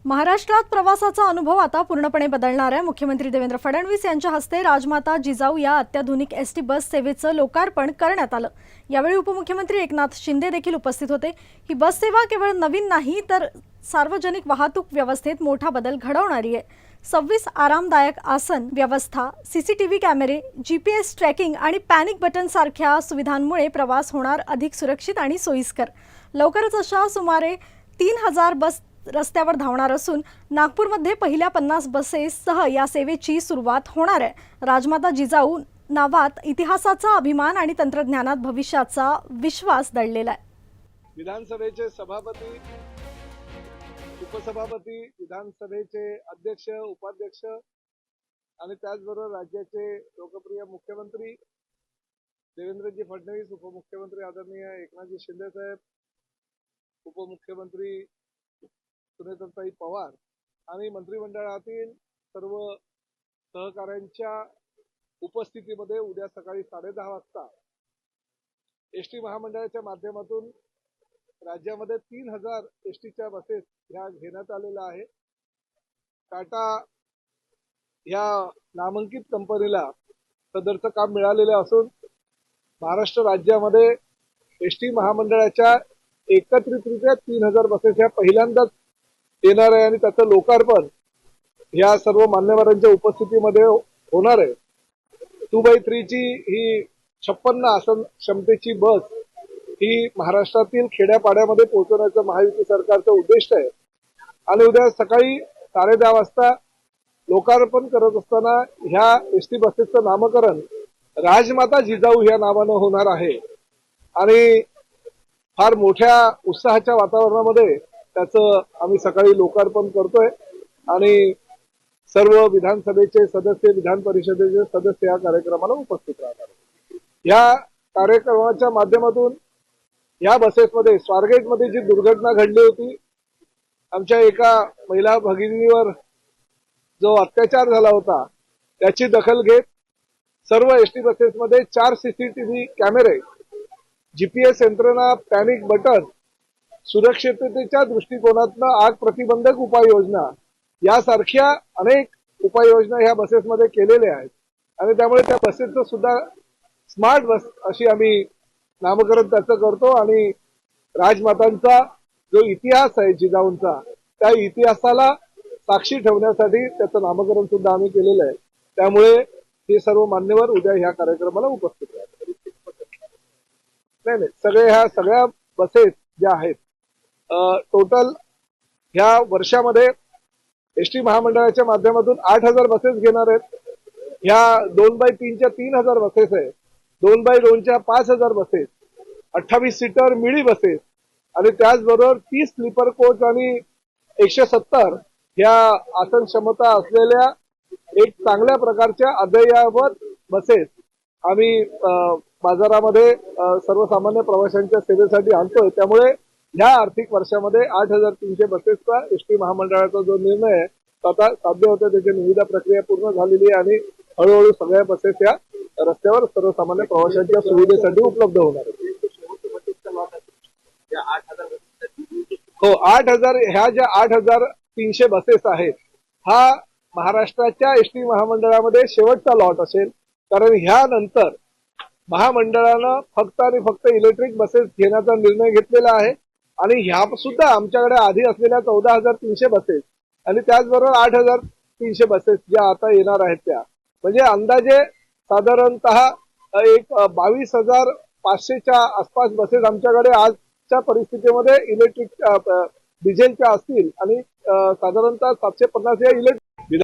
महाराष्ट्रात प्रवासाचा अनुभव आता पूर्णपणे बदलणार आहे। मुख्यमंत्री देवेंद्र फडणवीस यांच्या हस्ते राजमाता जिजाऊ या अत्याधुनिक एसटी बस सेवेचं लोकार्पण करण्यात आलं। यावेळी उपमुख्यमंत्री एकनाथ शिंदे देखील उपस्थित होते। ही बस सेवा केवळ नवीन नाही तर सार्वजनिक वाहतूक व्यवस्थेत मोठा बदल घडवणारी आहे। 26 आरामदायक आसन व्यवस्था, सीसीटीव्ही कॅमेरे, जीपीएस ट्रॅकिंग आणि पॅनिक बटन सारख्या सुविधांमुळे प्रवास होणार अधिक सुरक्षित आणि सोयीस्कर। लवकरच अशा सुमारे 3000 बस रस्त्यावर धावणार असून नागपूरमध्ये पहिल्या 50 बसेससह या सेवेची सुरुवात होणार आहे। राजमाता जिजाऊ नावात इतिहासाचा अभिमान आणि तंत्रज्ञानात भविष्याचा विश्वास दडलेला आहे। विधानसभेचे सभापती, उपसभापती, विधानसभेचे अध्यक्ष, उपाध्यक्ष आणि त्याचबरोबर राज्याचे लोकप्रिय मुख्यमंत्री देवेंद्रजी फडणवीस, उपमुख्यमंत्री आदरणीय एकनाथजी शिंदे साहेब, उपमुख्यमंत्री सुनेत्रताई पवार आणि मंत्रिमंडळातील सर्व सहकाऱ्यांच्या उपस्थितीमध्ये उद्या सकाळी 10:30 वाजता एसटी महामंडळाच्या माध्यमातून राज्यामध्ये 3000 एसटीच्या बसेस ह्या घेण्यात आलेल्या आहे। टाटा ह्या नामांकित कंपनीला सदरचं काम मिळालेलं असून महाराष्ट्र राज्यामध्ये एसटी महामंडळाच्या एकत्रितरित्या 3000 बसेस ह्या पहिल्यांदाच येणार आहे आणि त्याचं लोकार्पण या सर्व मान्यवरांच्या उपस्थितीमध्ये होणार आहे। 2x3 ची ही 56 आसन क्षमतेची बस ही महाराष्ट्रातील खेड्यापाड्यामध्ये पोहोचवण्याचं महायुती सरकारचं उद्दिष्ट आहे आणि उद्या सकाळी 10:30 वाजता लोकार्पण करत असताना ह्या एसटी बसेसचं नामकरण राजमाता जिजाऊ या नावानं होणार आहे आणि फार मोठ्या उत्साहाच्या वातावरणामध्ये त्याचं आम्ही सकाळी लोकार्पण करतोय आणि सर्व विधानसभेचे सदस्य, विधान परिषदेचे सदस्य या कार्यक्रमाला उपस्थित राहणार। या कार्यक्रमाच्या माध्यमातून या बसेसमध्ये स्वारगेटमध्ये जी दुर्घटना घडली होती, आमच्या एका महिला भगिनीवर जो अत्याचार झाला होता त्याची दखल घेत सर्व एसटी बसेसमध्ये 4 सीसीटीव्ही कॅमेरे, जीपीएस यंत्रणा, पॅनिक बटन, सुरक्षिततेच्या दृष्टिकोनातून आग प्रतिबंधक उपाययोजना यासारख्या अनेक उपाययोजना ह्या बसेसमध्ये केलेल्या आहेत आणि त्यामुळे त्या बसेसचं सुद्धा स्मार्ट बस अशी आम्ही नामकरण त्याचं करतो आणि राजमातांचा जो इतिहास आहे जिजाऊंचा त्या इतिहासाला साक्षी ठेवण्यासाठी त्याचं नामकरण सुद्धा आम्ही केलेलं आहे। त्यामुळे हे सर्व मान्यवर उद्या ह्या कार्यक्रमाला उपस्थित राहतात। नाही, सगळ्या बसेस ज्या आहेत टोटल ह्या वर्षामध्ये एसटी महामंडळाच्या माध्यमातून 8000 बसेस घेणार आहेत। ह्या 2x3 च्या 3000 बसेस आहे, 2x2 च्या 5000 बसेस, 28 सीटर मिडी बसेस आणि त्याचबरोबर 30 स्लीपर कोच आणि 170 ह्या आसन क्षमता असलेल्या एक चांगल्या प्रकारच्या अद्ययावत बसेस आम्ही बाजारामध्ये सर्वसामान्य प्रवाशांच्या सेवेसाठी आणतोय। त्यामुळे ह्या आर्थिक वर्षामध्ये 8300 बसेसचा एसटी महामंडळाचा जो निर्णय आहे तो आता साध्य होतोय। त्याची निविदा प्रक्रिया पूर्ण झालेली आहे आणि हळूहळू सगळ्या बसेस या रस्त्यावर सर्वसामान्य प्रवाशांच्या सुविधेसाठी उपलब्ध होणार आहेत। हो, 8000 ह्या ज्या 8300 बसेस आहेत हा महाराष्ट्राच्या एसटी महामंडळामध्ये शेवटचा लॉट असेल, कारण ह्यानंतर महामंडळानं फक्त आणि फक्त इलेक्ट्रिक बसेस घेण्याचा निर्णय घेतलेला आहे आणि ह्या सुद्धा आमच्याकडे आधी असलेल्या 14300 बसेस आणि त्याचबरोबर 8300 बसेस ज्या आता येणार आहेत त्या म्हणजे अंदाजे साधारणतः एक 22500च्या आसपास बसेस आमच्याकडे आजच्या परिस्थितीमध्ये इलेक्ट्रिक डिझेलच्या असतील आणि साधारणतः 750 या इलेक्ट्रिक